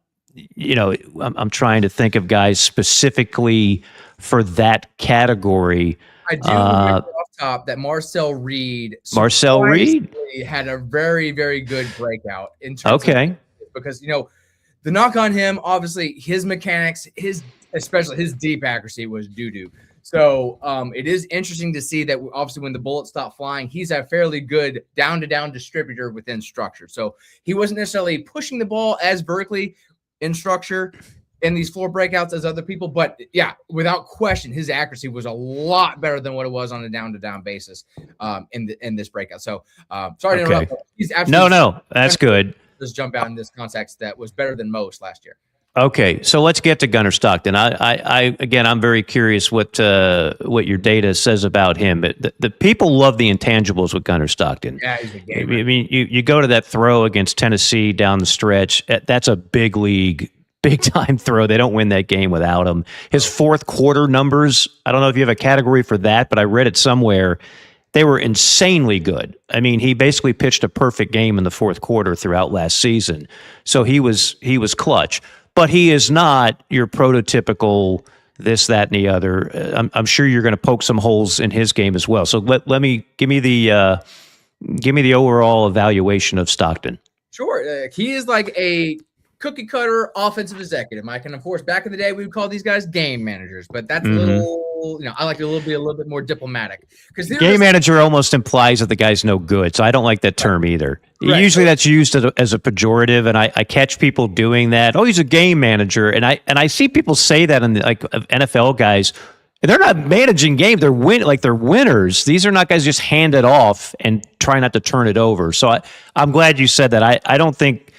Speaker 4: I'm trying to think of guys specifically for that category.
Speaker 5: I do remember off top that Marcel Reed had a very, very good breakout in terms of because the knock on him, obviously his mechanics, especially his deep accuracy was doo-doo. So it is interesting to see that obviously when the bullets stop flying, he's a fairly good down-to-down distributor within structure. So he wasn't necessarily pushing the ball as vertically in structure in these floor breakouts as other people. But, yeah, without question, his accuracy was a lot better than what it was on a down-to-down basis in this breakout. So sorry to interrupt. He's absolutely
Speaker 4: no, that's good.
Speaker 5: Just jump out in this context that was better than most last year.
Speaker 4: Okay, so let's get to Gunnar Stockton. I'm very curious what your data says about him. But the people love the intangibles with Gunnar Stockton.
Speaker 5: Yeah, he's a gamer.
Speaker 4: I mean, you go to that throw against Tennessee down the stretch. That's a big league big time throw. They don't win that game without him. His fourth quarter numbers, I don't know if you have a category for that, but I read it somewhere. They were insanely good. I mean, he basically pitched a perfect game in the fourth quarter throughout last season. So he was clutch. But he is not your prototypical this, that, and the other. I'm sure you're going to poke some holes in his game as well. So give me the overall evaluation of Stockton.
Speaker 5: Sure. He is like a cookie cutter offensive executive, Mike. And of course, back in the day, we would call these guys game managers, but that's a little, I like to be a little bit more diplomatic. Because
Speaker 4: game manager almost implies that the guy's no good. So I don't like that term either. Right. Usually that's used as a pejorative. And I catch people doing that. Oh, he's a game manager. And I see people say that in NFL guys. They're not managing games. They're winners. These are not guys just hand it off and try not to turn it over. So I'm glad you said that. I don't think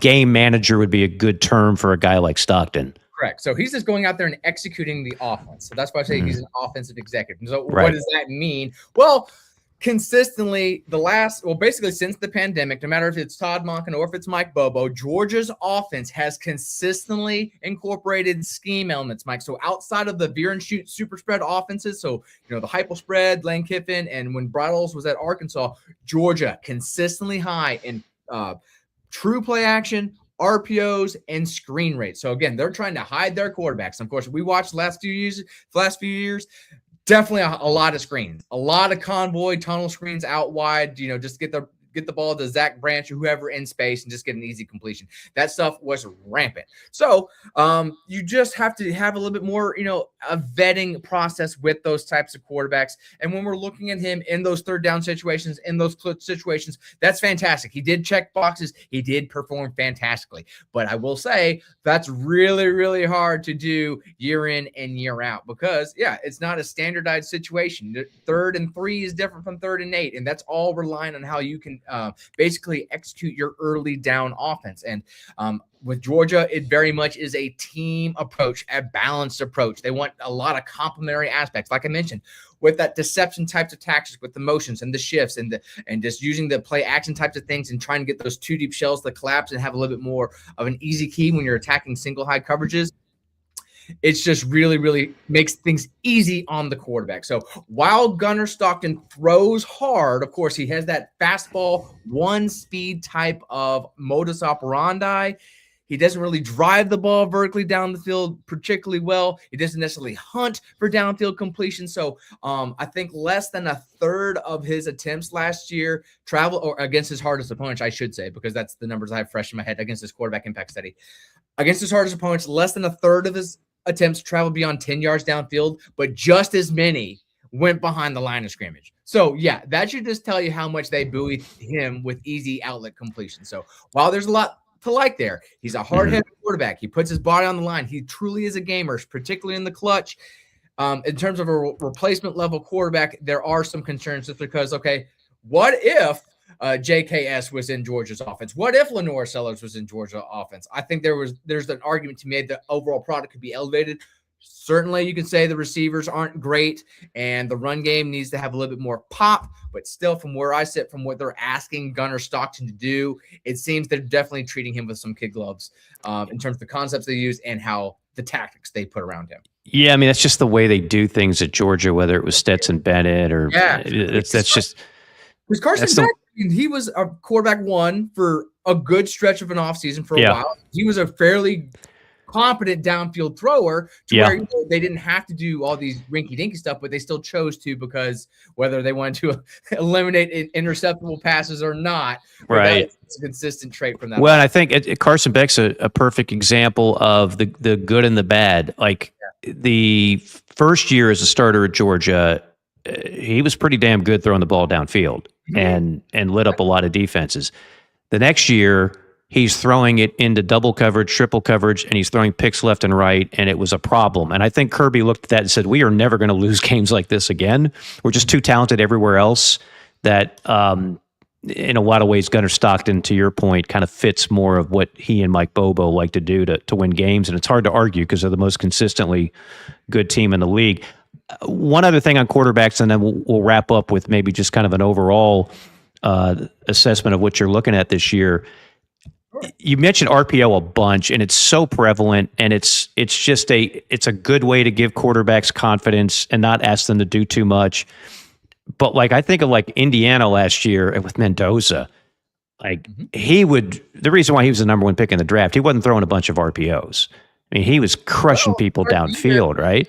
Speaker 4: game manager would be a good term for a guy like Stockton.
Speaker 5: Correct. So he's just going out there and executing the offense. So that's why I say he's an offensive executive. So
Speaker 4: right.
Speaker 5: What does that mean? Well, consistently basically since the pandemic, no matter if it's Todd Monken or if it's Mike Bobo, Georgia's offense has consistently incorporated scheme elements, Mike. So outside of the veer and shoot super spread offenses, so the hypo spread, Lane Kiffin, and when Bridles was at Arkansas, Georgia consistently high in true play action, RPOs, and screen rates. So again, they're trying to hide their quarterbacks. Of course, we watched the last few years. Definitely a lot of screens, a lot of convoy tunnel screens out wide, just get the ball to Zach Branch or whoever in space and just get an easy completion. That stuff was rampant. So you just have to have a little bit more, a vetting process with those types of quarterbacks. And when we're looking at him in those third down situations, in those clutch situations, that's fantastic. He did check boxes. He did perform fantastically. But I will say that's really, really hard to do year in and year out because, it's not a standardized situation. 3rd and 3 is different from 3rd and 8. And that's all relying on how you can basically execute your early down offense. And with Georgia, it very much is a team approach, a balanced approach. They want a lot of complementary aspects, like I mentioned, with that deception types of tactics, with the motions and the shifts and just using the play action types of things and trying to get those 2 deep shells to collapse and have a little bit more of an easy key when you're attacking single high coverages. It's just really, really makes things easy on the quarterback. So while Gunnar Stockton throws hard, of course, he has that fastball, 1-speed type of modus operandi. He doesn't really drive the ball vertically down the field particularly well. He doesn't necessarily hunt for downfield completion. So I think less than a third of his attempts last year against his hardest opponents, I should say, because that's the numbers I have fresh in my head against his quarterback impact study. Against his hardest opponents, less than a third of his attempts travel beyond 10 yards downfield, but just as many went behind the line of scrimmage. So, that should just tell you how much they buoy him with easy outlet completion. So, while there's a lot to like there, he's a hard-headed quarterback. He puts his body on the line. He truly is a gamer, particularly in the clutch. In terms of a replacement level quarterback, there are some concerns just because, what if JKS was in Georgia's offense? What if Lenore Sellers was in Georgia offense? I think there's an argument to be made that overall product could be elevated. Certainly, you can say the receivers aren't great and the run game needs to have a little bit more pop, but still from where I sit, from what they're asking Gunnar Stockton to do, it seems they're definitely treating him with some kid gloves in terms of the concepts they use and how the tactics they put around him.
Speaker 4: Yeah, I mean, that's just the way they do things at Georgia, whether it was Stetson Bennett or that's just –
Speaker 5: because Carson Beck, he was a quarterback 1 for a good stretch of an offseason for a while. He was a fairly competent downfield thrower to where they didn't have to do all these rinky-dinky stuff, but they still chose to because whether they wanted to eliminate interceptable passes or not,
Speaker 4: right?
Speaker 5: It's a consistent trait from that.
Speaker 4: Well, and I think Carson Beck's a perfect example of the good and the bad. The first year as a starter at Georgia, he was pretty damn good throwing the ball downfield and lit up a lot of defenses. The next year, he's throwing it into double coverage, triple coverage, and he's throwing picks left and right, and it was a problem. And I think Kirby looked at that and said, we are never going to lose games like this again. We're just too talented everywhere else that in a lot of ways, Gunnar Stockton, to your point, kind of fits more of what he and Mike Bobo like to do to win games. And it's hard to argue because they're the most consistently good team in the league. One other thing on quarterbacks, and then we'll wrap up with maybe just kind of an overall assessment of what you're looking at this year. you mentioned RPO a bunch, and it's so prevalent, and it's just it's a good way to give quarterbacks confidence and not ask them to do too much. But like I think of like Indiana last year with Mendoza, like the reason why he was the number one pick in the draft, he wasn't throwing a bunch of RPOs. I mean, he was crushing people downfield, right?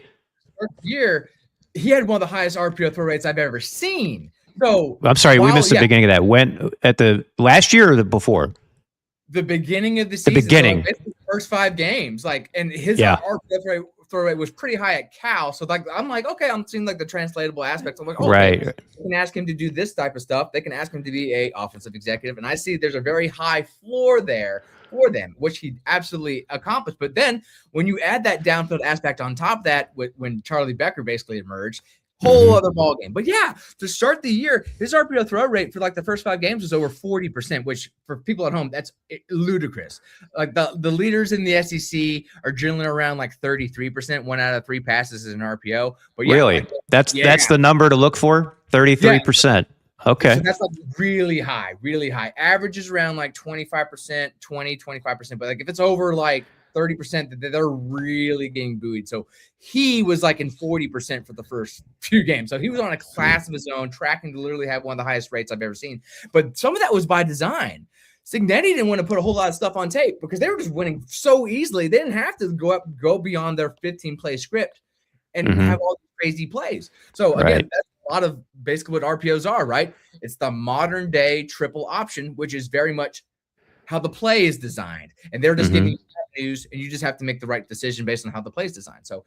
Speaker 5: First year, he had one of the highest RPO throw rates I've ever seen. So
Speaker 4: I'm sorry, we missed the beginning of that. When at the last year or the before?
Speaker 5: The beginning of the season.
Speaker 4: The beginning.
Speaker 5: So the first 5 games, like, and his RPO throw rate was pretty high at Cal. So like, I'm like, okay, I'm seeing like the translatable aspects. I'm like, okay,
Speaker 4: right.
Speaker 5: They can ask him to do this type of stuff. They can ask him to be a offensive executive, and I see there's a very high floor there for them, which he absolutely accomplished. But then when you add that downfield aspect on top of that, when Charlie Becker basically emerged, whole other ball game. But yeah, to start the year, his RPO throw rate for like the first 5 games was over 40%, which for people at home, that's ludicrous. Like the leaders in the SEC are generally around like 33%. 1 out of 3 passes is an RPO. But yeah,
Speaker 4: really,
Speaker 5: like,
Speaker 4: that's the number to look for. 33%. Okay.
Speaker 5: So that's like really high, really high. Average is around like 25%, 25%. But like if it's over like 30%, they're really getting buoyed. So he was like in 40% for the first few games. So he was on a class of his own, tracking to literally have one of the highest rates I've ever seen. But some of that was by design. Signetti didn't want to put a whole lot of stuff on tape because they were just winning so easily. They didn't have to go beyond their 15-play script and have all these crazy plays. So again, that's a lot of basically what RPOs are, right? It's the modern day triple option, which is very much how the play is designed. And they're just giving you news, and you just have to make the right decision based on how the play is designed. So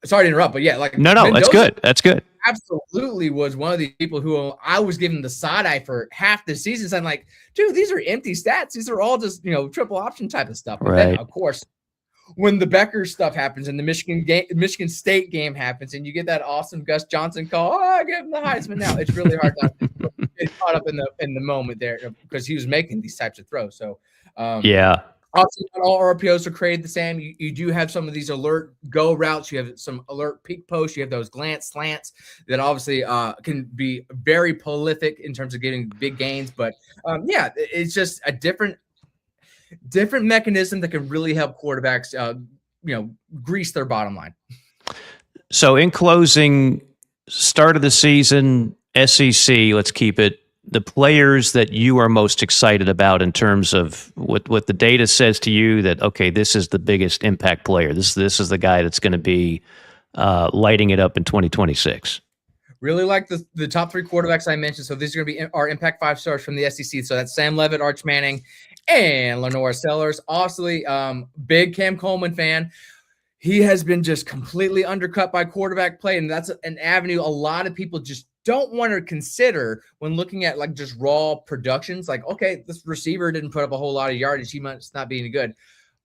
Speaker 5: sorry to interrupt, but yeah, like
Speaker 4: no,
Speaker 5: Mendoza
Speaker 4: that's good.
Speaker 5: Absolutely was one of the people who I was giving the side eye for half the season. So I'm like, dude, these are empty stats. These are all just, triple option type of stuff. But then, of course, when the Becker stuff happens and the Michigan State game happens, and you get that awesome Gus Johnson call, I give him the Heisman now. It's really hard not to get caught up in the moment there because he was making these types of throws. So obviously, not all RPOs are created the same. You do have some of these alert go routes. You have some alert peak posts. You have those glance slants that obviously can be very prolific in terms of getting big gains. But it's just a different mechanism that can really help quarterbacks, grease their bottom line.
Speaker 4: So in closing, start of the season, SEC, let's keep it. The players that you are most excited about in terms of what the data says to you that, okay, this is the biggest impact player. This is the guy that's going to be lighting it up in 2026.
Speaker 5: Really like the top 3 quarterbacks I mentioned. So these are going to be our impact 5 stars from the SEC. So that's Sam Leavitt, Arch Manning, and Lenore Sellers. Obviously, big Cam Coleman fan. He has been just completely undercut by quarterback play, and that's an avenue a lot of people just don't want to consider when looking at like just raw productions. Like, okay, this receiver didn't put up a whole lot of yardage. He must not be any good.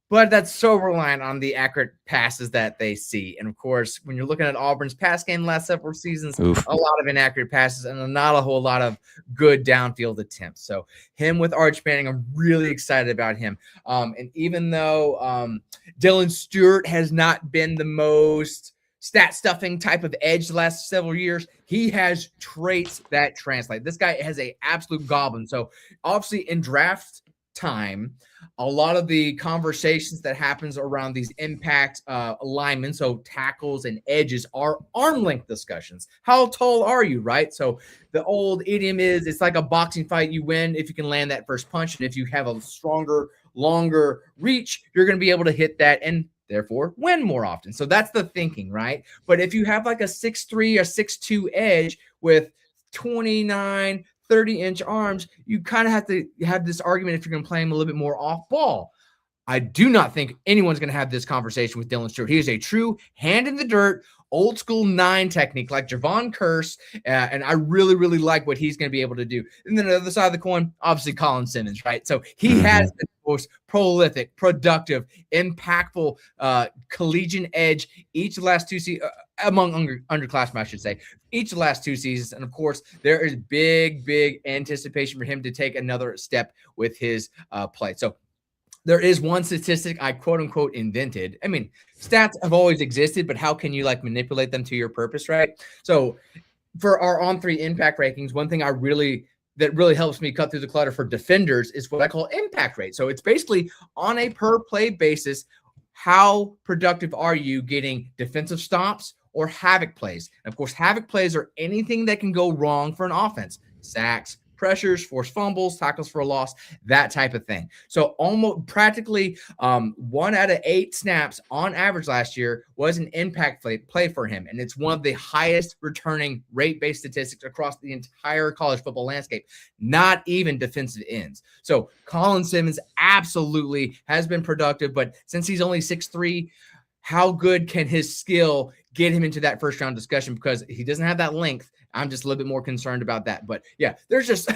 Speaker 5: But that's so reliant on the accurate passes that they see. And of course, when you're looking at Auburn's pass game last several seasons, a lot of inaccurate passes and not a whole lot of good downfield attempts. So him with Arch Manning, I'm really excited about him. And even though Dylan Stewart has not been the most stat stuffing type of edge the last several years, he has traits that translate. This guy has a absolute goblin. So obviously in draft time, a lot of the conversations that happens around these impact linemen, so tackles and edges, are arm length discussions. How tall are you, right? So the old idiom is it's like a boxing fight. You win if you can land that first punch, and if you have a stronger, longer reach, you're going to be able to hit that and therefore win more often. So that's the thinking, right? But if you have like a 6'3" or 6'2" edge with 29, 30-inch arms, you kind of have to have this argument if you're going to play him a little bit more off ball. I do not think anyone's going to have this conversation with Dylan Stewart. He is a true hand in the dirt, old school 9 technique like Javon Curse, and I really, really like what he's going to be able to do. And then on the other side of the coin, obviously Colin Simmons, right? So he has been the most prolific, productive, impactful collegiate edge each of the last 2 seasons, among underclassmen, I should say, each of the last 2 seasons. And of course, there is big, big anticipation for him to take another step with his play. So there is one statistic I quote unquote invented. I mean, stats have always existed, but how can you like manipulate them to your purpose, right? So for our on 3 impact rankings, one thing I really that really helps me cut through the clutter for defenders is what I call impact rate. So it's basically on a per play basis, how productive are you getting defensive stops or havoc plays? And of course, havoc plays are anything that can go wrong for an offense. Sacks, pressures, forced fumbles, tackles for a loss, that type of thing. So almost practically 1 out of 8 snaps on average last year was an impact play for him. And it's one of the highest returning rate-based statistics across the entire college football landscape, not even defensive ends. So Colin Simmons absolutely has been productive, but since he's only 6'3", how good can his skill get him into that first round discussion? Because he doesn't have that length. I'm just a little bit more concerned about that. But yeah, there's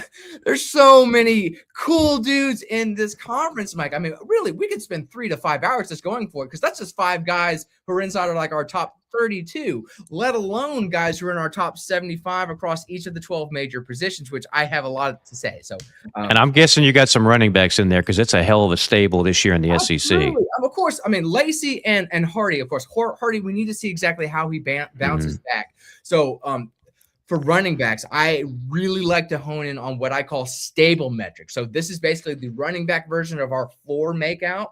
Speaker 5: so many cool dudes in this conference, Mike. I mean, really, we could spend 3 to 5 hours just going for it, because that's just 5 guys who are inside of like our top 32, let alone guys who are in our top 75 across each of the 12 major positions, which I have a lot to say. So,
Speaker 4: and I'm guessing you got some running backs in there, because it's a hell of a stable this year in the SEC.
Speaker 5: Of course, I mean, Lacey and Hardy, of course. Hardy, we need to see exactly how he bounces back. So, for running backs, I really like to hone in on what I call stable metrics. So this is basically the running back version of our floor makeout.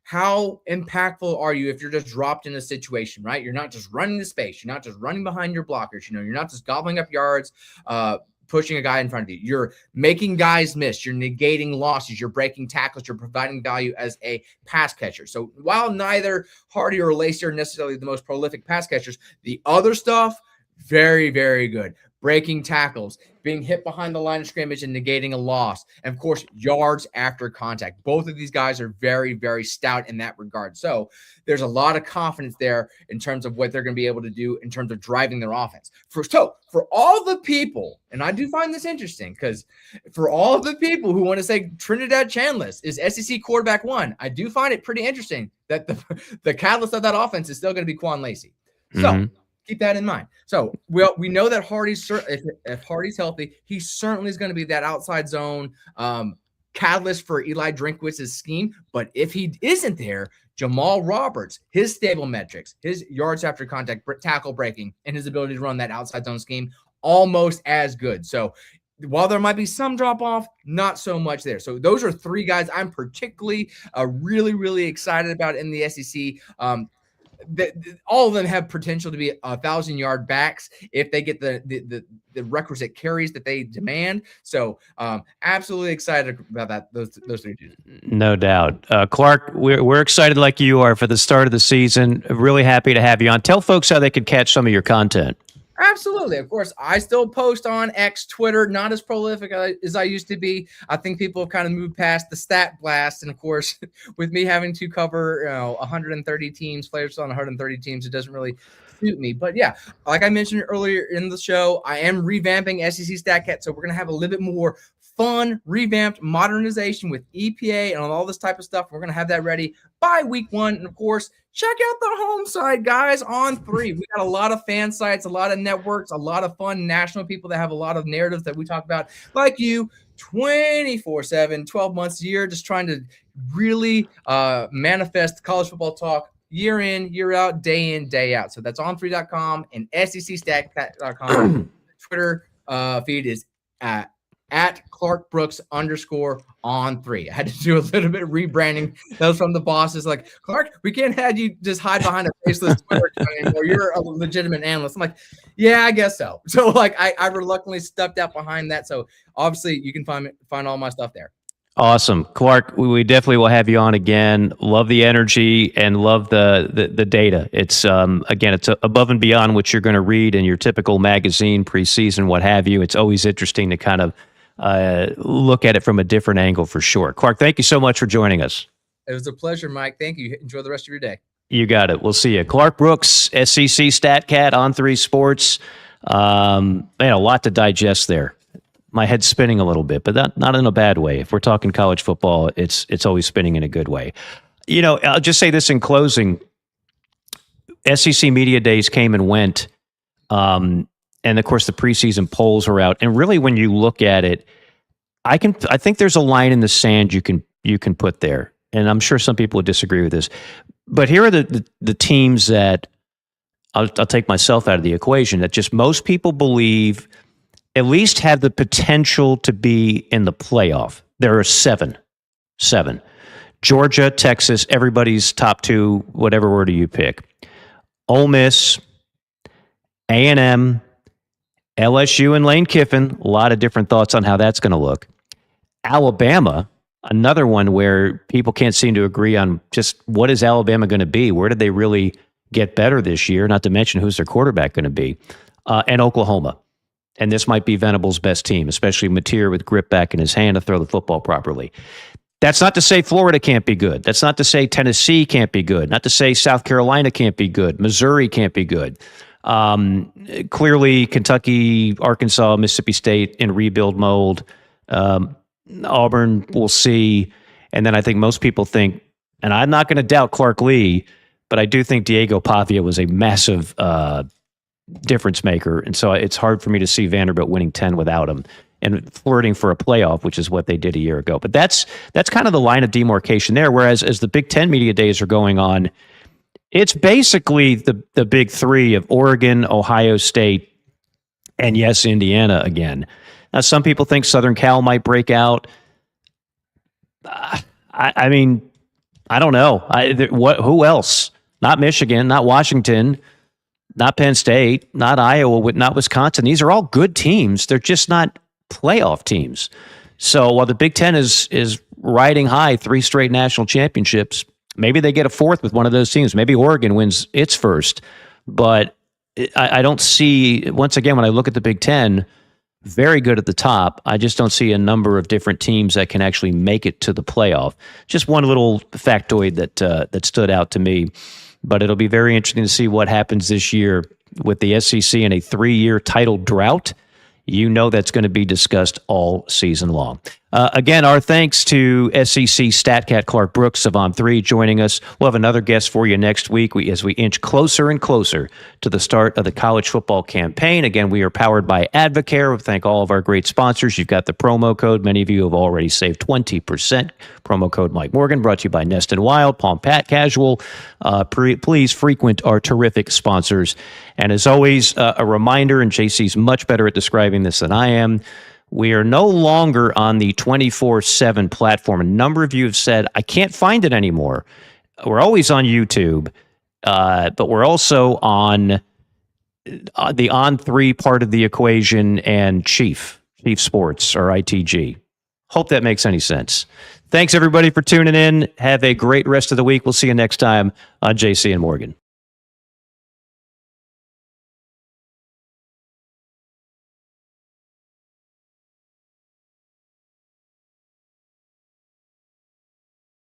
Speaker 5: How impactful are you if you're just dropped in a situation, right? You're not just running the space. You're not just running behind your blockers. You're not just gobbling up yards, pushing a guy in front of you. You're making guys miss. You're negating losses. You're breaking tackles. You're providing value as a pass catcher. So while neither Hardy or Lacey are necessarily the most prolific pass catchers, the other stuff, very, very good. Breaking tackles, being hit behind the line of scrimmage and negating a loss. And of course, yards after contact. Both of these guys are very, very stout in that regard. So there's a lot of confidence there in terms of what they're going to be able to do in terms of driving their offense. For all the people, and I do find this interesting, because for all the people who want to say Trinidad Chandless is SEC quarterback 1, I do find it pretty interesting that the catalyst of that offense is still going to be Quan Lacey. So keep that in mind. So we know that Hardy's, if Hardy's healthy, he certainly is going to be that outside zone catalyst for Eli Drinkwitz's scheme. But if he isn't there, Jamal Roberts, his stable metrics, his yards after contact, tackle breaking, and his ability to run that outside zone scheme, almost as good. So while there might be some drop off, not so much there. So those are 3 guys I'm particularly really, really excited about in the SEC. All of them have potential to be 1,000-yard backs if they get the requisite carries that they demand. So absolutely excited about that. Those 3 dudes.
Speaker 4: No doubt. Clark, we're excited like you are for the start of the season. Really happy to have you on. Tell folks how they could catch some of your content.
Speaker 5: Absolutely. Of course, I still post on X, Twitter, not as prolific as I used to be. I think people have kind of moved past the stat blast. And of course, with me having to cover 130 teams, players on 130 teams, it doesn't really suit me. But yeah, like I mentioned earlier in the show, I am revamping SEC StatCat. So we're going to have a little bit more fun, revamped modernization with EPA and all this type of stuff. We're going to have that ready by week 1. And of course, check out the home side, guys, on 3. We got a lot of fan sites, a lot of networks, a lot of fun national people that have a lot of narratives that we talk about, like you, 24/7, 12 months a year, just trying to really manifest college football talk year in, year out, day in, day out. So that's on3.com and secstatcat.com. Twitter feed is at Clark Brooks _on3. I had to do a little bit of rebranding. That was from the bosses, like, Clark, we can't have you just hide behind a faceless Twitter account anymore. You're a legitimate analyst. I'm like, yeah, I guess so. So like I reluctantly stepped out behind that. So obviously you can find all my stuff there.
Speaker 4: Awesome. Clark, we definitely will have you on again. Love the energy and love the data. It's again, it's above and beyond what you're going to read in your typical magazine, preseason, what have you. It's always interesting to kind of look at it from a different angle for sure. Clark, thank you so much for joining us.
Speaker 5: It was a pleasure, Mike. Thank you. Enjoy the rest of your day.
Speaker 4: You got it. We'll see you. Clark Brooks, SEC StatCat on 3 Sports. Man, a lot to digest there. My head's spinning a little bit, but not in a bad way. If we're talking college football, it's always spinning in a good way. You know, I'll just say this in closing. SEC Media Days came and went. And of course, the preseason polls are out. And really, when you look at it, I think there's a line in the sand you can put there. And I'm sure some people would disagree with this. But here are the teams that I'll take myself out of the equation, that just most people believe at least have the potential to be in the playoff. There are seven. Georgia, Texas, everybody's top two, whatever order you pick. Ole Miss, A&M, LSU, and Lane Kiffin. A lot of different thoughts on how that's going to look. Alabama, another one where people can't seem to agree on just what is Alabama going to be? Where did they really get better this year? Not to mention who's their quarterback going to be. And Oklahoma. And this might be Venable's best team, especially Mateer with grip back in his hand to throw the football properly. That's not to say Florida can't be good. That's not to say Tennessee can't be good. Not to say South Carolina can't be good. Missouri can't be good. Clearly, Kentucky, Arkansas, Mississippi State in rebuild mode. Auburn, we'll see. And then I think most people think, and I'm not going to doubt Clark Lee, but I do think Diego Pavia was a massive difference maker. And so it's hard for me to see Vanderbilt winning 10 without him and flirting for a playoff, which is what they did a year ago. But that's kind of the line of demarcation there. Whereas as the Big Ten media days are going on, it's basically the big three of Oregon, Ohio State, and yes, Indiana again. Now, some people think Southern Cal might break out. I mean, I don't know. Who else? Not Michigan, not Washington, not Penn State, not Iowa, not Wisconsin. These are all good teams. They're just not playoff teams. So while the Big Ten is riding high, 3 straight national championships, maybe they get a fourth with one of those teams. Maybe Oregon wins its first. But I don't see, once again, when I look at the Big Ten, very good at the top. I just don't see a number of different teams that can actually make it to the playoff. Just one little factoid that stood out to me. But it'll be very interesting to see what happens this year with the SEC in a 3-year title drought. You know that's going to be discussed all season long. Again, our thanks to SEC StatCat Clark Brooks of On3 joining us. We'll have another guest for you next week as we inch closer and closer to the start of the college football campaign. Again, we are powered by Advocare. We thank all of our great sponsors. You've got the promo code. Many of you have already saved 20%. Promo code Mike Morgan, brought to you by Nest and Wild, Palm Pat Casual. Please frequent our terrific sponsors. And as always, a reminder, and JC's much better at describing this than I am, we are no longer on the 24/7 platform. A number of you have said, I can't find it anymore. We're always on YouTube, but we're also on the On3 part of the equation and Chief Sports, or ITG. Hope that makes any sense. Thanks, everybody, for tuning in. Have a great rest of the week. We'll see you next time on JC and Morgan.